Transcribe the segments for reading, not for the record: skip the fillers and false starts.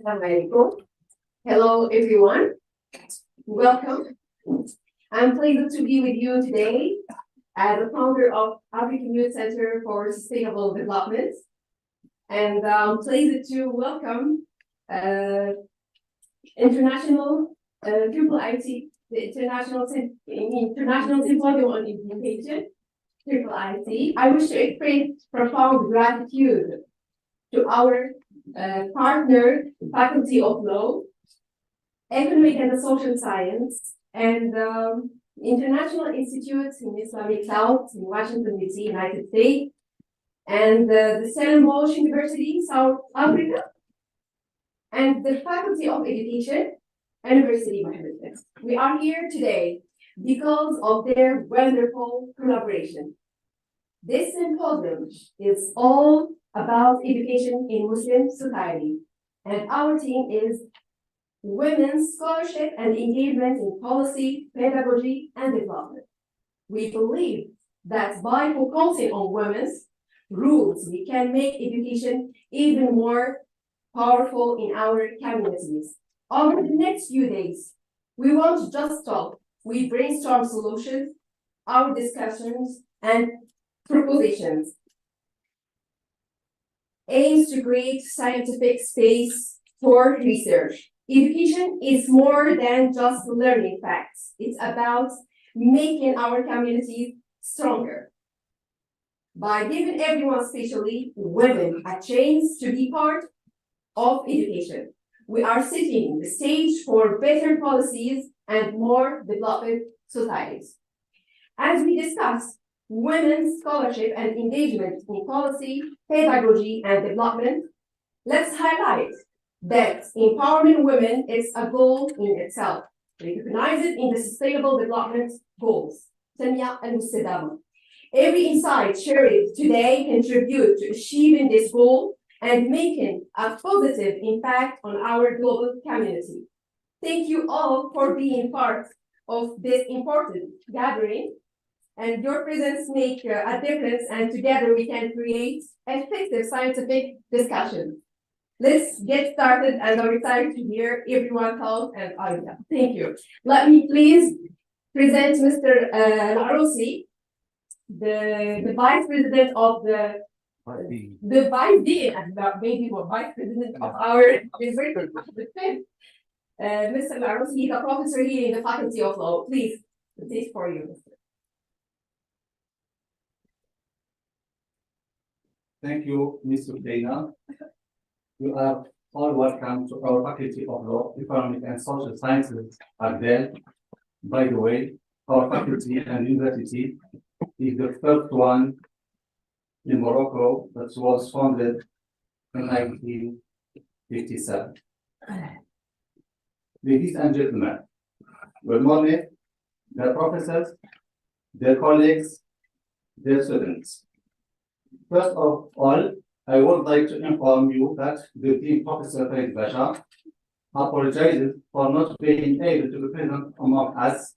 Assalamualaikum. Hello, everyone. Welcome. I'm pleased to be with you today as the founder of African Youth Center for Sustainable Development. And I'm pleased to welcome International IIT, the International Symposium on Implementation, IIT. I wish to express profound gratitude to our partner, Faculty of Law, Economic and Social Science, and International Institute in Islamic Law in Washington, D.C., United States, and the Stellenbosch University, South Africa, and the Faculty of Education, University Mohammed. We are here today because of their wonderful collaboration. This symposium is all about education in Muslim society, and our team is Women's Scholarship and Engagement in Policy, Pedagogy, and Development. We believe that by focusing on women's rules, we can make education even more powerful in our communities. Over the next few days, we won't just talk, we brainstorm solutions, our discussions, and propositions aims to create scientific space for research. Education is more than just learning facts. It's about making our communities stronger. By giving everyone, especially women, a chance to be part of education, we are setting the stage for better policies and more developed societies. As we discussed, women's scholarship and engagement in policy, pedagogy, and development, let's highlight that empowering women is a goal in itself, recognized in the Sustainable Development Goals. Every insight shared today contributes to achieving this goal and making a positive impact on our global community. Thank you all for being part of this important gathering, and your presence makes a difference, and together we can create effective scientific discussion. Let's get started, and I'm excited to hear everyone's thoughts and ideas. Thank you. Let me please present Mr. Laaroussi, the Vice President of the Vice Dean, and maybe Vice President of our university. Mr. Laaroussi, he's a professor here in the Faculty of Law. Please, the stage for you, Mr. Thank you, Ms. Soukaina. You are all welcome to our Faculty of Law, Economic and Social Sciences AGDEL. By the way, our faculty and university is the first one in Morocco that was founded in 1957. Ladies and gentlemen, good morning, dear professors, dear colleagues, dear students. First of all, I would like to inform you that the Dean Professor Farid Basha apologizes for not being able to be present among us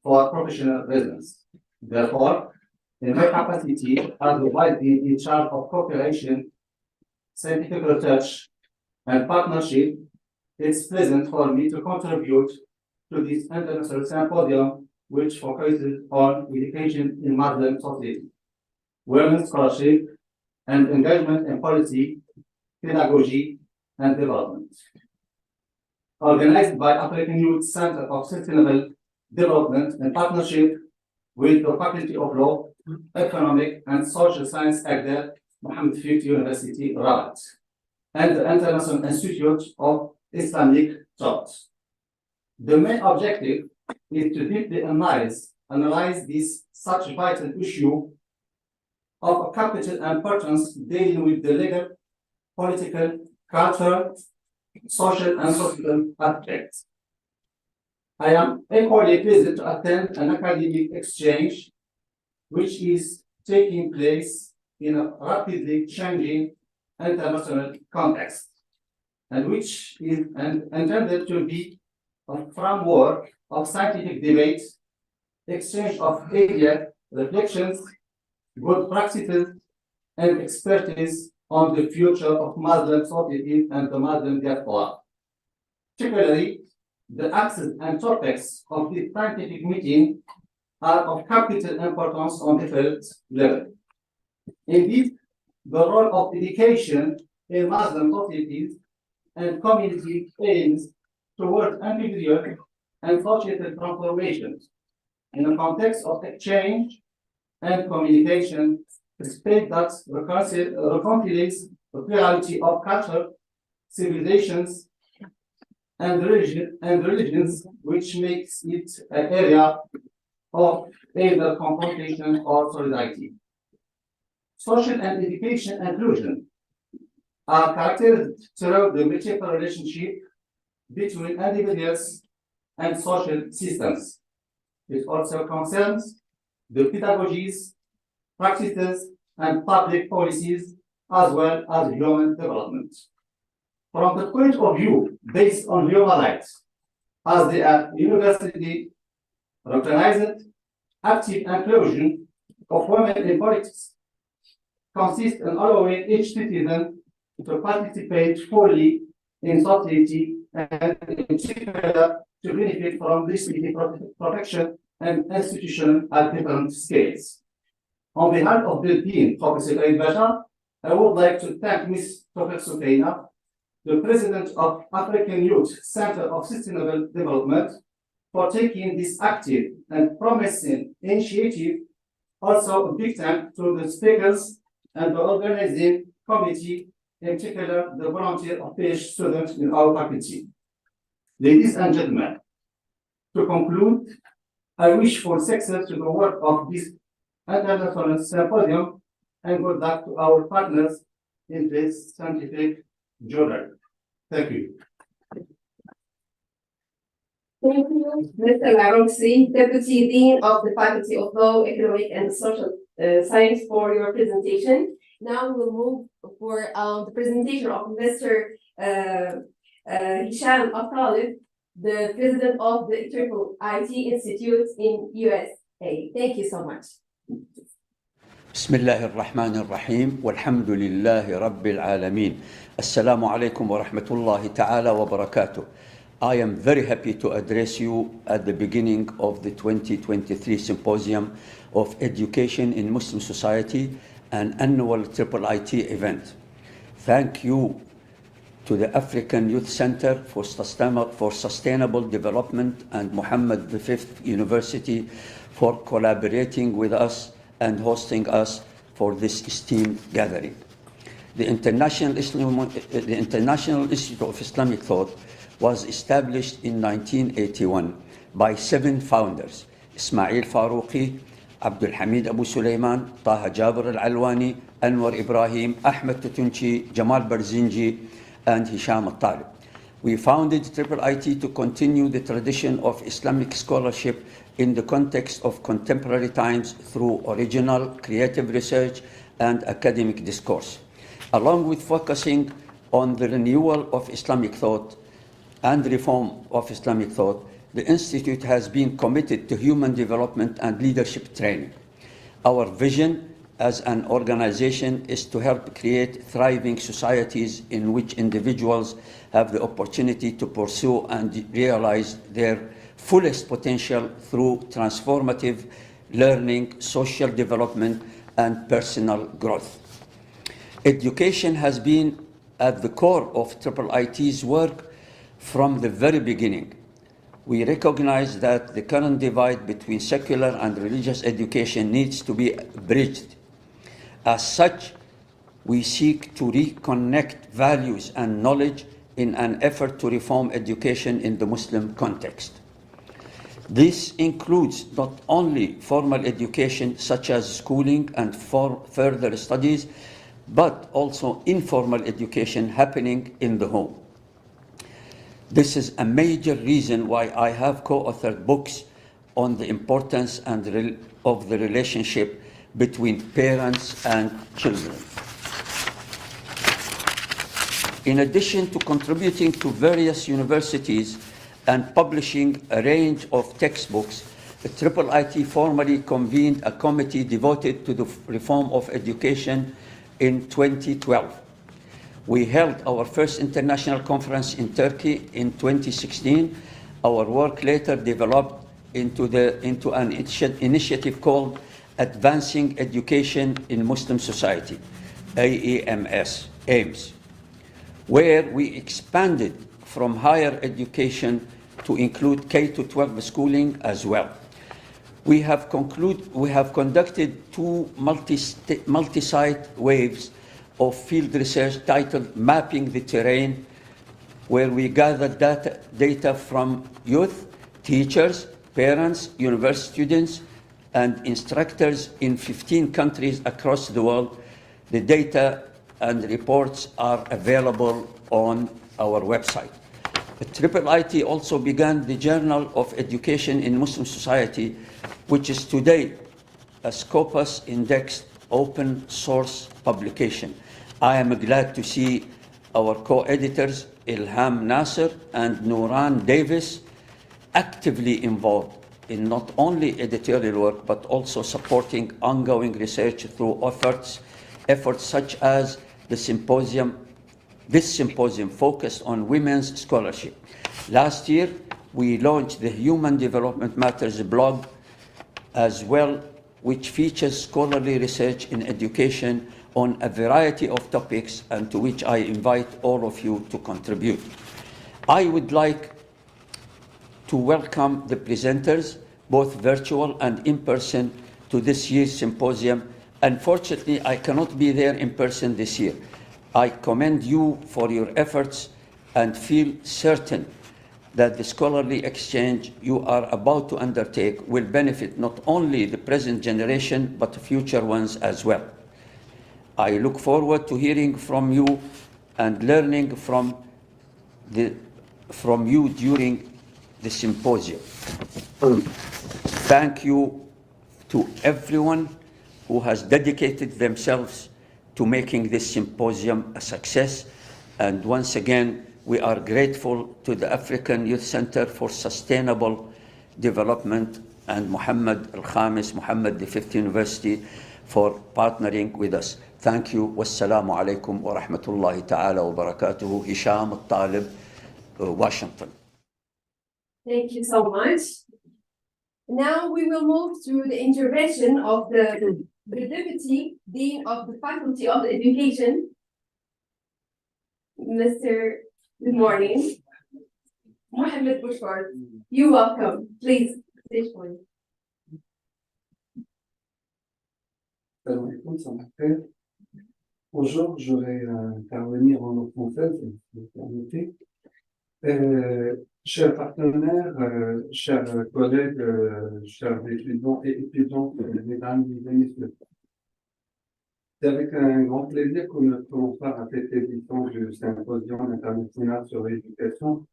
for professional reasons. Therefore, in my capacity as the Vice Dean in charge of cooperation, scientific research, and partnership, it's pleasant for me to contribute to this international symposium, which focuses on education in Muslim society, women's scholarship, and engagement in policy, pedagogy, and development. Organized by African Youth Center of Sustainable Development in partnership with the Faculty of Law, Economic and Social Science AGDEL, Mohammed University, Rabat, and the International Institute of Islamic Thought. The main objective is to deeply analyze this such vital issue of capital importance dealing with the legal, political, cultural, social, and social aspects. I am equally pleased to attend an academic exchange which is taking place in a rapidly changing international context, and which is intended to be a framework of scientific debate, exchange of ideas, reflections, good practices, and expertise on the future of Muslim society and the Muslim diaspora. Particularly, the axes and topics of this scientific meeting are of capital importance on different levels. Indeed, the role of education in Muslim societies and community aims towards individual and societal transformations in a context of exchange and communication, respect that reconciliates the plurality of culture, civilizations, and religions, which makes it an area of either confrontation or solidarity. Social and education inclusion are characterized through the multiple relationship between individuals and social systems. It also concerns the pedagogies, practices, and public policies, as well as human development. From the point of view based on human rights, as they are universally recognized, active inclusion of women in politics consists in allowing each citizen to participate fully in society and in particular to benefit from disability protection and institution at different scales. On behalf of the Dean, Professor Soukaina, I would like to thank Ms. Prof. Soukaina, the President of African Youth Center of Sustainable Development, for taking this active and promising initiative. Also, a big thank to the speakers and the organizing committee, in particular the volunteer of PhD students in our faculty. Ladies and gentlemen, to conclude, I wish for success to the work of this international symposium and good luck to our partners in this scientific journal. Thank you. Thank you, Mr. Laaroussi, Deputy Dean of the Faculty of Law, Economic and Social Science, for your presentation. Now we will move for the presentation of Mr. Hisham Altalib, the President of the IIIT Institute in USA. Thank you so much. بسم الله الرحمن الرحيم والحمد لله رب العالمين. السلام عليكم ورحمة الله تعالى وبركاته. I am very happy to address you at the beginning of the 2023 Symposium of Education in Muslim Society, an annual IIIT event. Thank you to the African Youth Center for Sustainable Development and Mohammed V University for collaborating with us and hosting us for this esteemed gathering. The International Institute of Islamic Thought was established in 1981 by 7 founders: Ismail Farouqi, Abdul Hamid Abu Sulaiman, Taha Jabir Al-Alwani, Anwar Ibrahim, Ahmed Tutunchi, Jamal Barzinji, and Hisham Altalib. We founded IIIT to continue the tradition of Islamic scholarship in the context of contemporary times through original, creative research and academic discourse. Along with focusing on the renewal of Islamic thought and reform of Islamic thought, the Institute has been committed to human development and leadership training. Our vision as an organization is to help create thriving societies in which individuals have the opportunity to pursue and realize their fullest potential through transformative learning, social development, and personal growth. Education has been at the core of IIIT's work from the very beginning. We recognize that the current divide between secular and religious education needs to be bridged. As such, we seek to reconnect values and knowledge in an effort to reform education in the Muslim context. This includes not only formal education such as schooling and further studies, but also informal education happening in the home. This is a major reason why I have co-authored books on the importance of the relationship between parents and children. In addition to contributing to various universities and publishing a range of textbooks, the IIIT formally convened a committee devoted to the reform of education in 2012. We held our first international conference in Turkey in 2016. Our work later developed into an initiative called Advancing Education in Muslim Society, AEMS, where we expanded from higher education to include K-12 schooling as well. We have conducted two multi-site waves of field research titled Mapping the Terrain, where we gathered data from youth, teachers, parents, university students, and instructors in 15 countries across the world. The data and reports are available on our website. The IIIT also began the Journal of Education in Muslim Society, which is today a Scopus indexed open source publication. I am glad to see our co-editors, Ilham Nasser and Nuraan Davis, actively involved in not only editorial work, but also supporting ongoing research through efforts such as this symposium focused on women's scholarship. Last year, we launched the Human Development Matters blog as well, which features scholarly research in education on a variety of topics, and to which I invite all of you to contribute. I would like to welcome the presenters, both virtual and in person, to this year's symposium. Unfortunately, I cannot be there in person this year. I commend you for your efforts and feel certain that the scholarly exchange you are about to undertake will benefit not only the present generation, but future ones as well. I look forward to hearing from you and learning from you during the symposium. Thank you to everyone who has dedicated themselves to making this symposium a success. And once again, we are grateful to the African Youth Center for Sustainable Development and Mohammed Al-Khamis, Mohammed the Fifth University, for partnering with us. Thank you. Wassalamu alaikum wa rahmatullahi ta'ala wa barakatuhu. Hisham Altalib, Washington. Thank you so much. Now we will move to the intervention of the Deputy Dean of the Faculty of Education, Mr. Good morning, Mohammed Bouchkourte. You're welcome. Please, stage one. Bonjour, je vais intervenir en langue française, si vous permettez. Chers partenaires, chers collègues, chers étudiants et étudiantes, mesdames et messieurs, c'est avec un grand plaisir que nous prenons part à cette édition du Symposium international sur l'éducation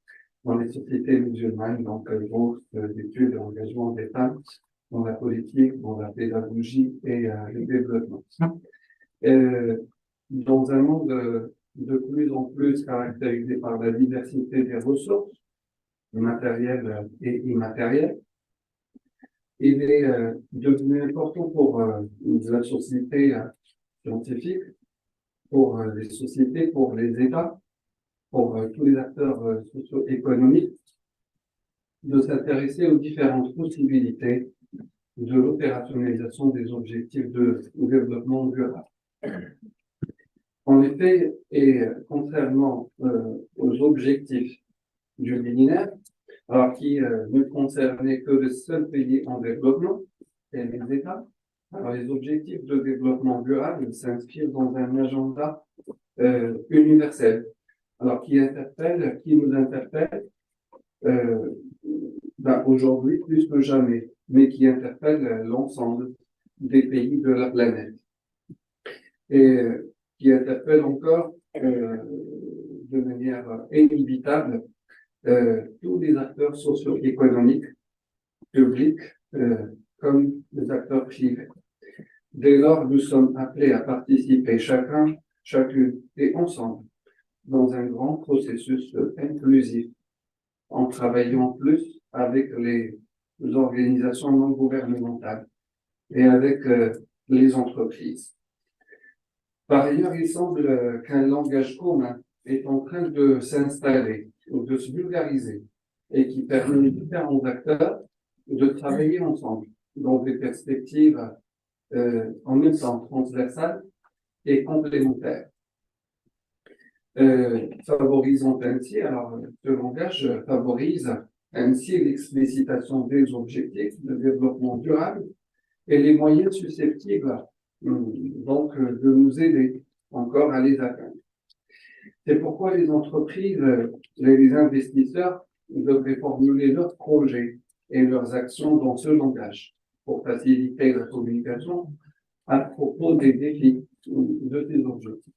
dans les sociétés musulmanes, donc bourse d'études et engagement des femmes dans la politique, dans la pédagogie et le développement. Dans un monde de plus en plus caractérisé par la diversité des ressources, matérielles et immatérielles, il est devenu important pour la société scientifique, pour les sociétés, pour les États, pour tous les acteurs socio-économiques, de s'intéresser aux différentes possibilités de l'opérationnalisation des objectifs de développement durable. En effet, et concernant aux objectifs du millénaire, alors qui ne concernaient que les seuls pays en développement et les États, alors les objectifs de développement durable s'inscrivent dans un agenda universel, alors qui nous interpelle aujourd'hui plus que jamais, mais qui interpelle l'ensemble des pays de la planète. Et qui interpelle encore de manière inévitable tous les acteurs socio-économiques, publics, comme les acteurs privés. Dès lors, nous sommes appelés à participer chacun, chacune et ensemble dans un grand processus inclusif, en travaillant plus avec les organisations non gouvernementales et avec les entreprises. Par ailleurs, il semble qu'un langage commun est en train de s'installer ou de se vulgariser et qui permet aux différents acteurs de travailler ensemble dans des perspectives en même temps transversales et complémentaires. Favorisant ainsi, alors ce langage favorise ainsi l'explicitation des objectifs de développement durable et les moyens susceptibles donc de nous aider encore à les atteindre. C'est pourquoi les entreprises, les investisseurs devraient formuler leurs projets et leurs actions dans ce langage pour faciliter la communication à propos des défis de ces objectifs.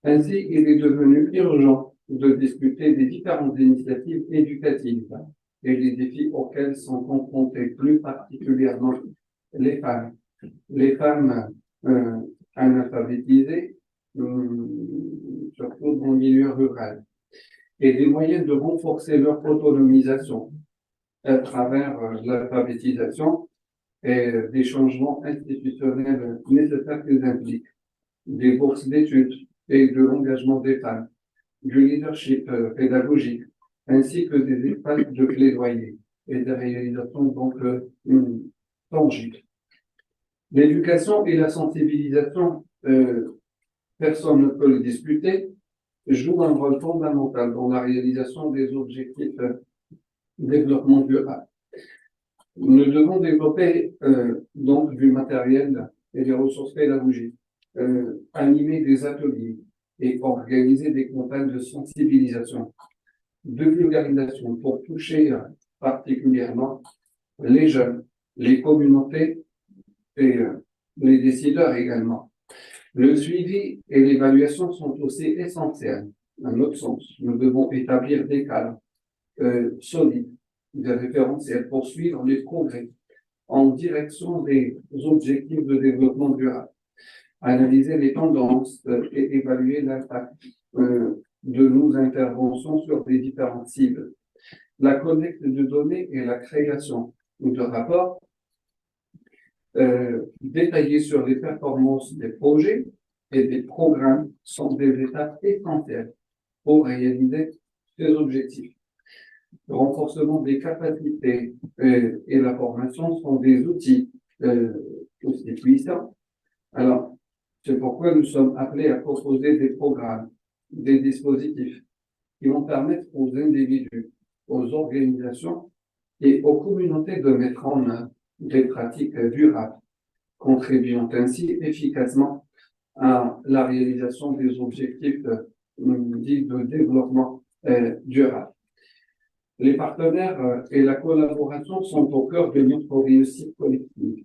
Ainsi, il est devenu urgent de discuter des différentes initiatives éducatives et les défis auxquels sont confrontés plus particulièrement les femmes. Les femmes analphabétisées, surtout dans le milieu rural, et des moyens de renforcer leur autonomisation à travers l'alphabétisation et des changements institutionnels nécessaires qu'ils impliquent, des bourses d'études et de l'engagement des femmes, du leadership pédagogique, ainsi que des espaces de plaidoyer et des réalisations donc tangibles. L'éducation et la sensibilisation, personne ne peut le discuter, jouent un rôle fondamental dans la réalisation des objectifs de développement durable. Nous devons développer donc du matériel et des ressources pédagogiques, animer des ateliers et organiser des campagnes de sensibilisation, de vulgarisation pour toucher particulièrement les jeunes, les communautés et les décideurs également. Le suivi et l'évaluation sont aussi essentiels. Dans notre sens, nous devons établir des cadres solides, des référentiels pour suivre les progrès en direction des objectifs de développement durable, analyser les tendances et évaluer l'impact de nos interventions sur les différentes cibles, la collecte de données et la création de rapports détaillés sur les performances des projets et des programmes sont des étapes essentielles pour réaliser ces objectifs. Le renforcement des capacités et la formation sont des outils aussi puissants. Alors, c'est pourquoi nous sommes appelés à proposer des programmes, des dispositifs qui vont permettre aux individus, aux organisations et aux communautés de mettre en œuvre des pratiques durables, contribuant ainsi efficacement à la réalisation des objectifs dits de développement durable. Les partenaires et la collaboration sont au cœur de notre réussite collective.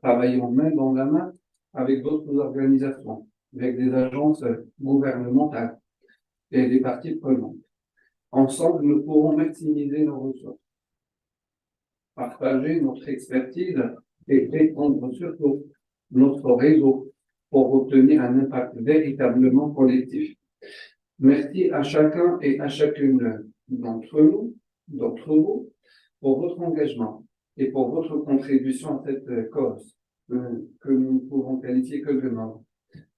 Travaillons main dans la main avec d'autres organisations, avec des agences gouvernementales et des parties prenantes. Ensemble, nous pourrons maximiser nos ressources, partager notre expertise et étendre surtout notre réseau pour obtenir un impact véritablement collectif. Merci à chacun et à chacune d'entre vous, pour votre engagement et pour votre contribution à cette cause que nous ne pouvons qualifier que de noble.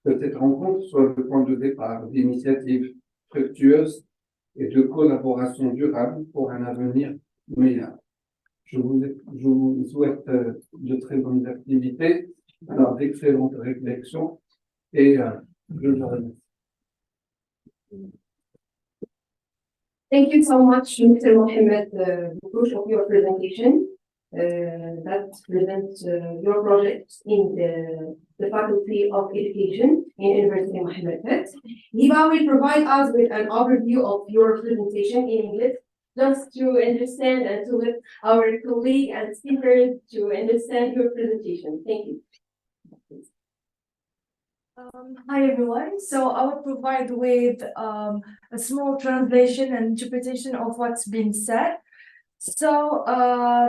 Que cette rencontre soit le point de départ d'initiatives fructueuses et de collaboration durable pour un avenir meilleur. Je vous souhaite de très bonnes activités, alors d'excellentes réflexions et je vous remercie. Thank you so much, Mr. Mohammed, for your presentation. That presents your project in the Faculty of Education in University Mohammed. Hiba will provide us with an overview of your presentation in English, just to understand and to let our colleague and speakers to understand your presentation. Thank you. Hi everyone. So I will provide with a small translation and interpretation of what's been said. So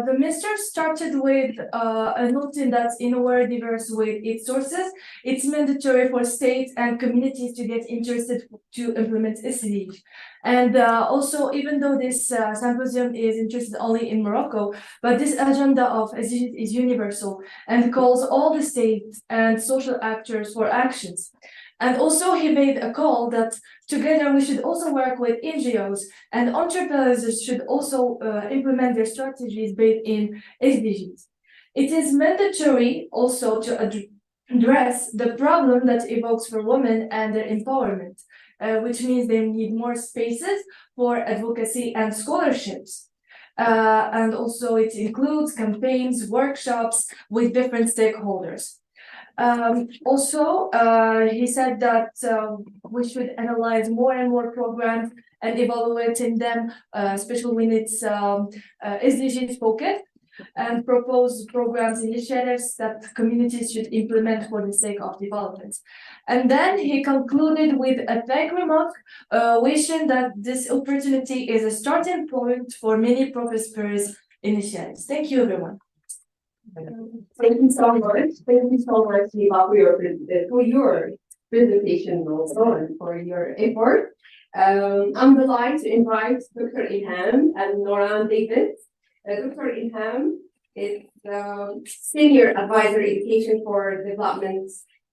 the minister started with noting that in a world diverse with its sources, it's mandatory for states and communities to get interested to implement SDGs. And also, even though this symposium is interested only in Morocco, but this agenda of SDGs is universal and calls all the states and social actors for actions. And also he made a call that together we should also work with NGOs and entrepreneurs should also implement their strategies based in SDGs. It is mandatory also to address the problem that evokes for women and their empowerment, which means they need more spaces for advocacy and scholarships. And also it includes campaigns, workshops with different stakeholders. He said that we should analyze more and more programs and evaluating them, especially when it's SDGs focused, and propose programs, initiatives that communities should implement for the sake of development. And then he concluded with a vague remark, wishing that this opportunity is a starting point for many prosperous initiatives. Thank you, everyone. Thank you so much. Thank you so much, Hiba, for your presentation also and for your effort. I'm delighted to invite Dr. Ilham and Nuraan David. Dr. Ilham is Senior Advisor Education for Development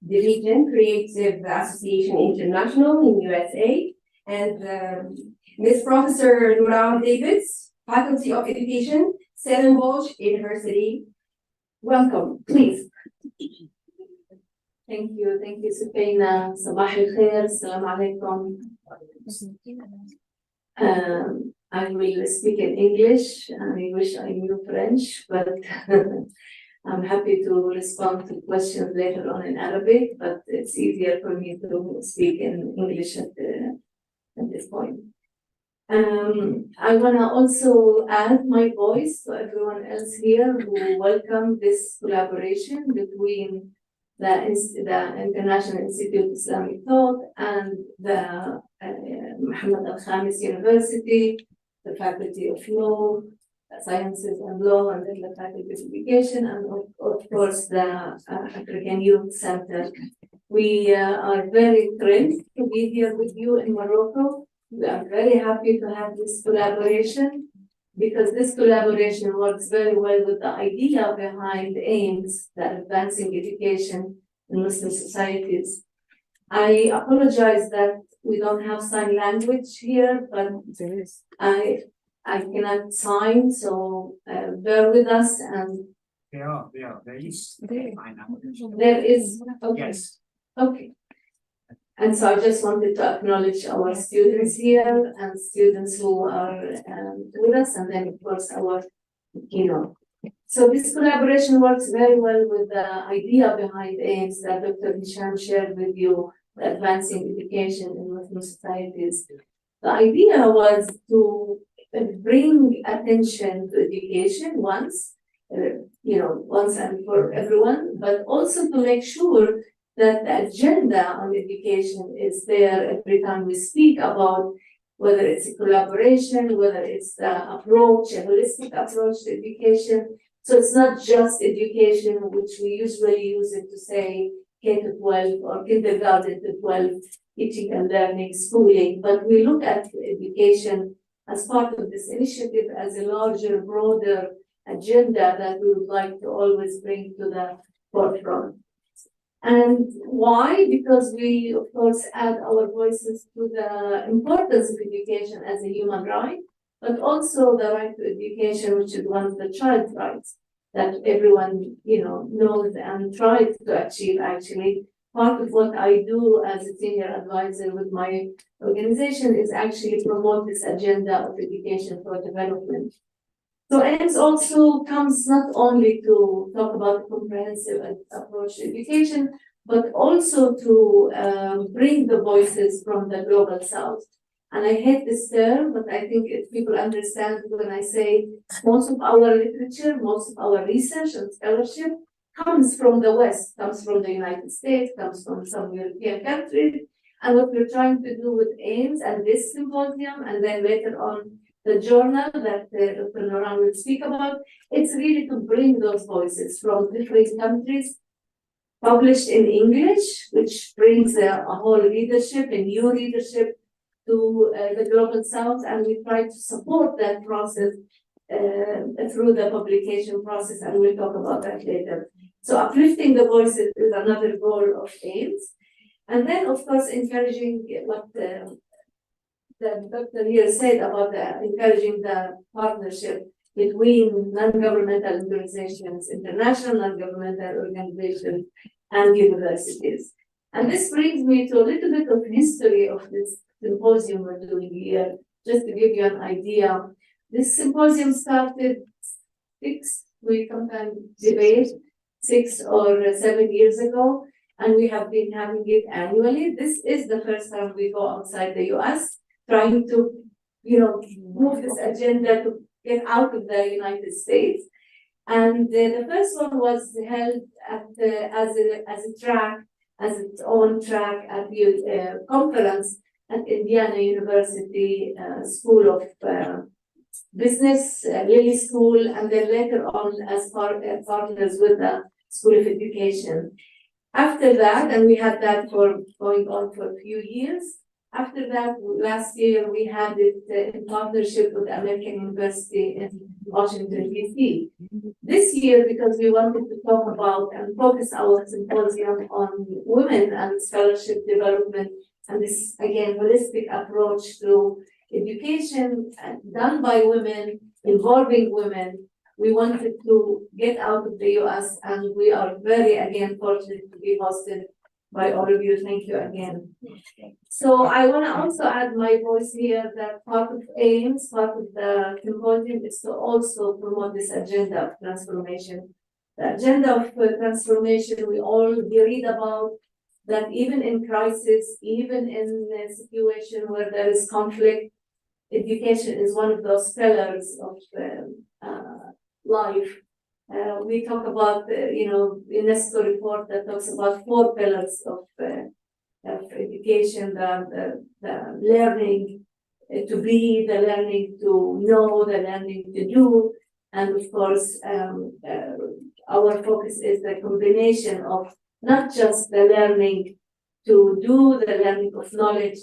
Division, Creative Association International in USA, and Ms. Professor Nuraan David, Faculty of Education, Stellenbosch University. Welcome, please. Thank you, Soukaina. Sabah al-khair, assalamu alaikum. I will speak in English. I wish I knew French, but I'm happy to respond to questions later on in Arabic, but it's easier for me to speak in English at this point. I want to also add my voice to everyone else here who welcome this collaboration between the International Institute of Islamic Thought and the Mohammed Al-Khamis University, the Faculty of Law, Sciences and Law, and then the Faculty of Education, and of course the African Youth Center. We are very thrilled to be here with you in Morocco. We are very happy to have this collaboration because this collaboration works very well with the idea behind AEMS, the Advancing Education in Muslim Societies. I apologize that we don't have sign language here, but I cannot sign, so bear with us. And there is. There is. Okay. Yes. Okay. And so I just wanted to acknowledge our students here and students who are with us, and then of course our keynote. So this collaboration works very well with the idea behind AEMS that Dr. Hisham shared with you, advancing education in Muslim societies. The idea was to bring attention to education once and for everyone, but also to make sure that the agenda on education is there every time we speak about whether it's a collaboration, whether it's the approach, a holistic approach to education. So it's not just education, which we usually use it to say K-12 or kindergarten to 12, teaching and learning, schooling, but we look at education as part of this initiative as a larger, broader agenda that we would like to always bring to the forefront. And why? Because we, of course, add our voices to the importance of education as a human right, but also the right to education, which is one of the child's rights that everyone, knows and tries to achieve. Actually, part of what I do as a senior advisor with my organization is actually promote this agenda of education for development. So AEMS also comes not only to talk about a comprehensive approach to education, but also to bring the voices from the global south. And I hate this term, but I think if people understand when I say most of our literature, most of our research and scholarship comes from the West, comes from the United States, comes from some European countries. And what we're trying to do with AEMS and this symposium, and then later on the journal that Dr. Nuraan will speak about, it's really to bring those voices from different countries, published in English, which brings a whole leadership, a new leadership to the Global South, and we try to support that process through the publication process, and we'll talk about that later. So uplifting the voices is another goal of AEMS. And then, of course, encouraging what the doctor here said about encouraging the partnership between non-governmental organizations, international non-governmental organizations, and universities. And this brings me to a little bit of history of this symposium we're doing here, just to give you an idea. This symposium started we sometimes debate 6 or 7 years ago, and we have been having it annually. This is the first time we go outside the US, trying to, move this agenda to get out of the United States. And the first one was held as its own track at the conference at Indiana University School of Business, Lilly School, and then later on as partners with the School of Education. After that, and we had that for going on for a few years. After that, last year we had it in partnership with the American University in Washington, D.C. This year, because we wanted to talk about and focus our symposium on women and scholarship development, and this, again, holistic approach to education done by women, involving women, we wanted to get out of the US, and we are very, again, fortunate to be hosted by all of you. Thank you again. So I want to also add my voice here that part of AEMS, part of the symposium is to also promote this agenda of transformation. The agenda of transformation, we all read about that even in crisis, even in a situation where there is conflict, education is one of those pillars of life. We talk about, UNESCO report that talks about 4 pillars of education, the learning to be, the learning to know, the learning to do, and of course, our focus is the combination of not just the learning to do, the learning of knowledge,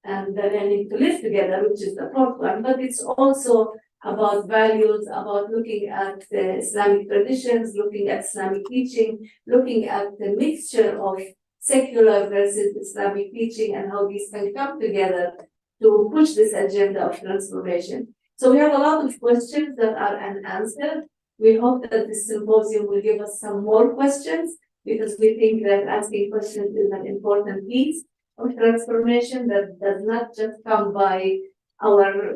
and the learning to live together, which is the 4th one, but it's also about values, about looking at the Islamic traditions, looking at Islamic teaching, looking at the mixture of secular versus Islamic teaching and how these can come together to push this agenda of transformation. So we have a lot of questions that are unanswered. We hope that this symposium will give us some more questions, because we think that asking questions is an important piece of transformation that does not just come by our,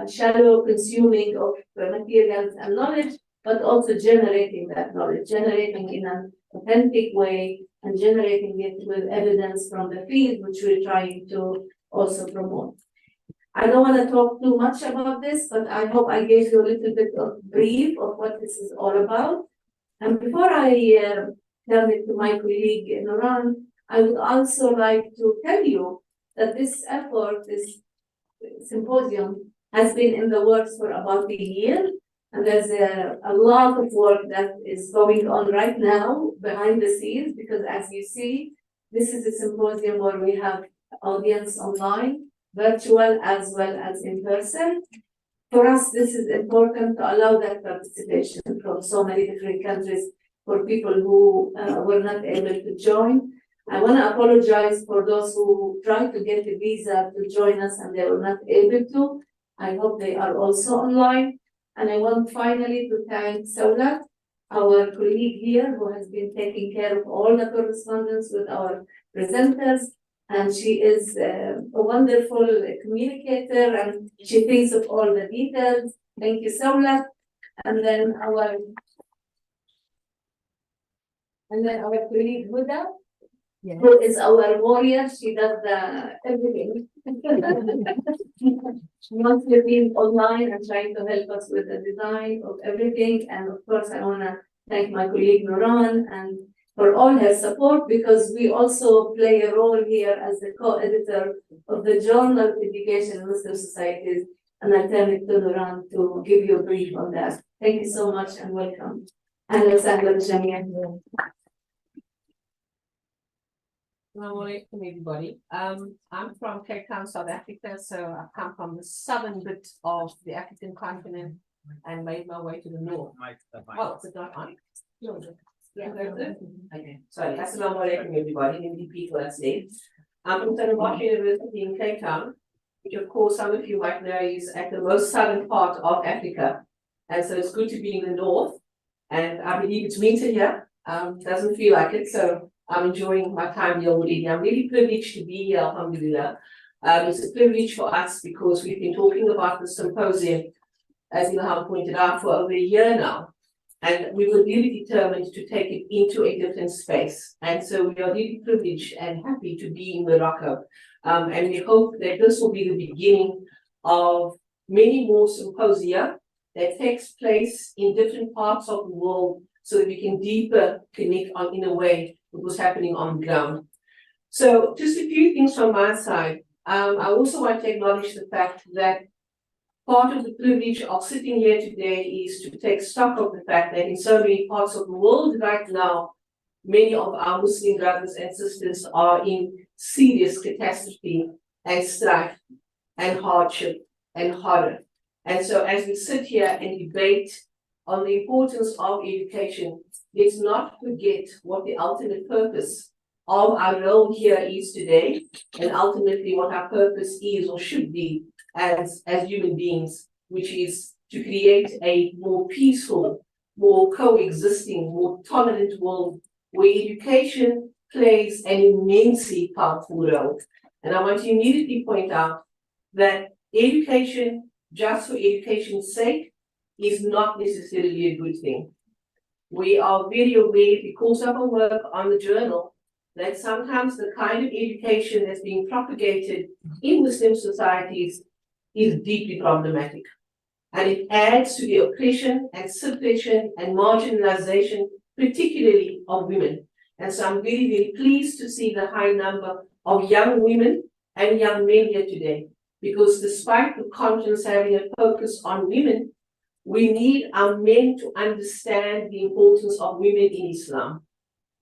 shallow consuming of materials and knowledge, but also generating that knowledge, generating in an authentic way, and generating it with evidence from the field, which we're trying to also promote. I don't want to talk too much about this, but I hope I gave you a little bit of brief of what this is all about. And before I turn it to my colleague Nuraan, I would also like to tell you that this effort, this symposium, has been in the works for about a year, and there's a lot of work that is going on right now behind the scenes, because as you see, this is a symposium where we have audience online, virtual as well as in person. For us, this is important to allow that participation from so many different countries for people who were not able to join. I want to apologize for those who tried to get a visa to join us and they were not able to. I hope they are also online. And I want finally to thank Saulat, our colleague here, who has been taking care of all the correspondence with our presenters. And she is a wonderful communicator, and she thinks of all the details. Thank you, Saulat. And then our colleague Huda, who is our warrior. She does everything. She wants to be online and trying to help us with the design of everything. And of course, I want to thank my colleague Nuraan and for all her support, because we also play a role here as the co-editor of the Journal of Education in Muslim Societies. and I'll turn it to Nuraan to give you a brief on that. Thank you so much and welcome. أهلا وسهلا بالجميع. Assalamu alaikum, everybody. I'm from Cape Town, South Africa, so I've come from the southern bit of the African continent and made my way to the north. Oh, is it not on? No, is it? Yeah, that's it. Okay, sorry. Assalamu alaikum, everybody. Many people are safe. I'm from Stellenbosch University in Cape Town, which of course some of you might know is at the most southern part of Africa. And so it's good to be in the north. And I believe it's winter here. Doesn't feel like it, so I'm enjoying my time here already. I'm really privileged to be here, alhamdulillah. It's a privilege for us because we've been talking about the symposium, as Ilham pointed out, for over a year now. And we were really determined to take it into a different space. And so we are really privileged and happy to be in Morocco. And we hope that this will be the beginning of many more symposia that takes place in different parts of the world so that we can deeper connect on in a way what was happening on the ground. So just a few things from my side. I also want to acknowledge the fact that part of the privilege of sitting here today is to take stock of the fact that in so many parts of the world right now, many of our Muslim brothers and sisters are in serious catastrophe and strife and hardship and horror. And so as we sit here and debate on the importance of education, let's not forget what the ultimate purpose of our role here is today, and ultimately what our purpose is or should be as human beings, which is to create a more peaceful, more coexisting, more tolerant world where education plays an immensely powerful role. And I want to immediately point out that education, just for education's sake, is not necessarily a good thing. We are very aware, because of our work on the journal, that sometimes the kind of education that's being propagated in Muslim societies is deeply problematic. And it adds to the oppression and suppression and marginalization, particularly of women. And so I'm very, very pleased to see the high number of young women and young men here today, because despite the conference having a focus on women, we need our men to understand the importance of women in Islam.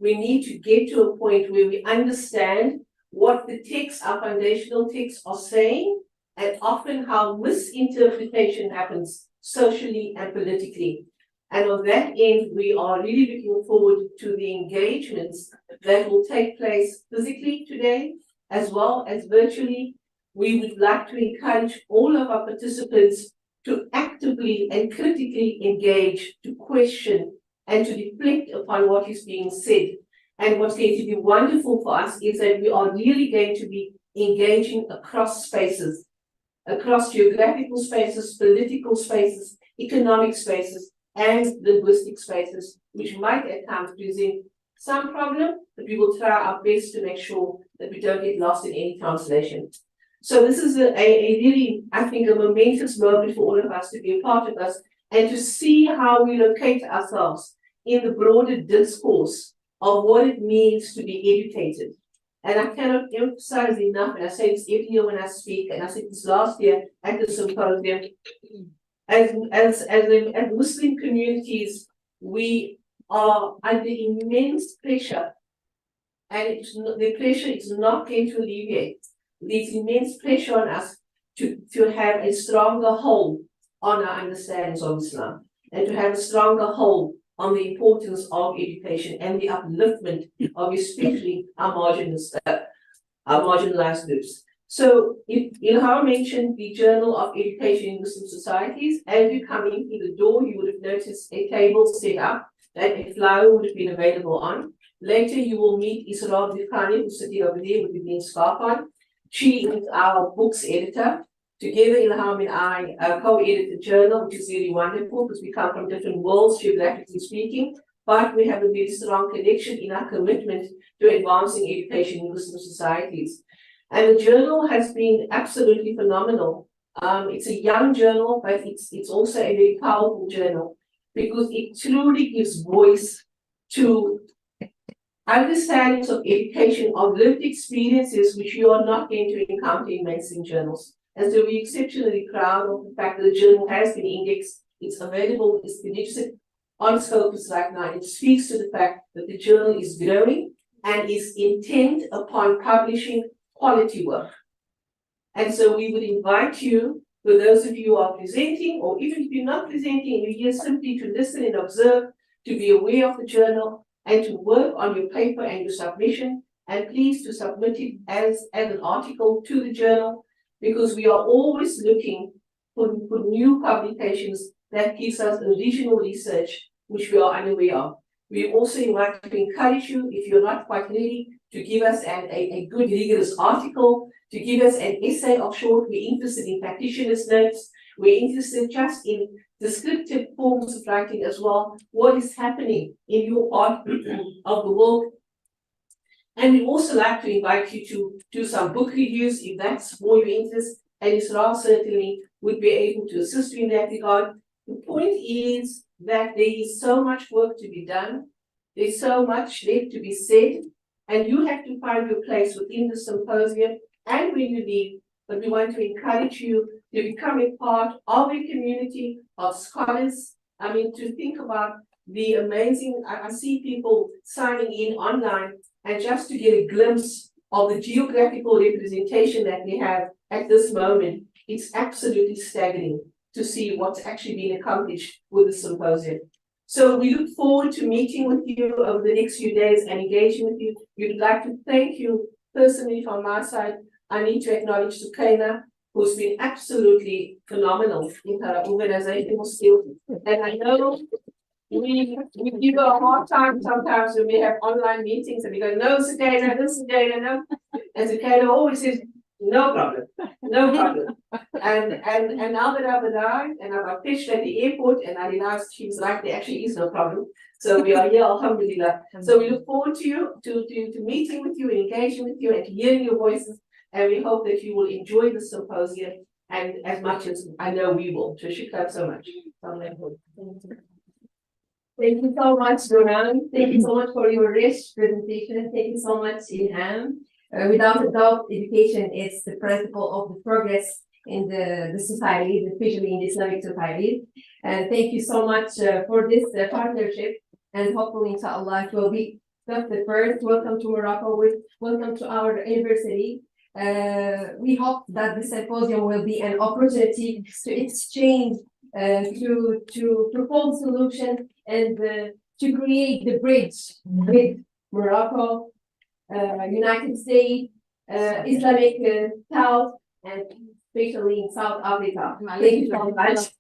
We need to get to a point where we understand what the texts, our foundational texts, are saying, and often how misinterpretation happens socially and politically. And on that end, we are really looking forward to the engagements that will take place physically today, as well as virtually. We would like to encourage all of our participants to actively and critically engage, to question, and to reflect upon what is being said. And what's going to be wonderful for us is that we are really going to be engaging across spaces, across geographical spaces, political spaces, economic spaces, and linguistic spaces, which might at times present some problem, but we will try our best to make sure that we don't get lost in any translation. So this is a really, I think, a momentous moment for all of us to be a part of this and to see how we locate ourselves in the broader discourse of what it means to be educated. And I cannot emphasize enough, and I say this every year when I speak, and I said this last year at the symposium, as Muslim communities, we are under immense pressure, and the pressure is not going to alleviate. There's immense pressure on us to have a stronger hold on our understandings of Islam, and to have a stronger hold on the importance of education and the upliftment of especially our marginalized groups. So Ilham mentioned the Journal of Education in Muslim Societies. As you come in through the door, you would have noticed a table set up that a flyer would have been available on. Later, you will meet Isra Dikhani, who's sitting over there with the green scarf on. She is our books editor. Together, Ilham and I co-edit the journal, which is really wonderful because we come from different worlds, geographically speaking, but we have a very strong connection in our commitment to advancing education in Muslim societies. And the journal has been absolutely phenomenal. It's a young journal, but it's also a very powerful journal because it truly gives voice to understandings of education, of lived experiences, which you are not going to encounter in mainstream journals. And so we're exceptionally proud of the fact that the journal has been indexed, it's available, it's been registered on Scopus right now. It speaks to the fact that the journal is growing and is intent upon publishing quality work. And so we would invite you, for those of you who are presenting, or even if you're not presenting, you're here simply to listen and observe, to be aware of the journal, and to work on your paper and your submission, and please to submit it as an article to the journal, because we are always looking for new publications that gives us original research, which we are unaware of. We also like to encourage you, if you're not quite ready, to give us a good rigorous article, to give us an essay of short. We're interested in practitioners' notes. We're interested just in descriptive forms of writing as well. What is happening in your part of the world? And we also like to invite you to do some book reviews if that's more your interest. And Israel certainly would be able to assist you in that regard. The point is that there is so much work to be done. There's so much left to be said. And you have to find your place within the symposium and when you leave. But we want to encourage you to become a part of a community of scholars. I mean, to think about the amazing, I see people signing in online, and just to get a glimpse of the geographical representation that we have at this moment, it's absolutely staggering to see what's actually been accomplished with the symposium. So we look forward to meeting with you over the next few days and engaging with you. We'd like to thank you personally from my side. I need to acknowledge Soukaina, who's been absolutely phenomenal in her organizational skills. And I know we give her a hard time sometimes when we have online meetings and we go, no, Soukaina, this Soukaina, no. And Soukaina always says, no problem, no problem. And now that I've arrived and I've pitched at the airport and I realized she was right, there actually is no problem. So we are here, alhamdulillah. So we look forward to you, to meeting with you, and engaging with you, and to hearing your voices. And we hope that you will enjoy the symposium and as much as I know we will. So shukran so much. Thank you so much, Nuraan. Thank you so much for your rich presentation. Thank you so much, Ilham. Without a doubt, education is the principle of the progress in the society, especially in the Islamic society. And thank you so much for this partnership. And hopefully, inshallah, it will be just the first. Welcome to Morocco. Welcome to our university. We hope that the symposium will be an opportunity to exchange, to propose solutions, and to create the bridge with Morocco, United States, Islamic South, and especially in South Africa. Thank you so much.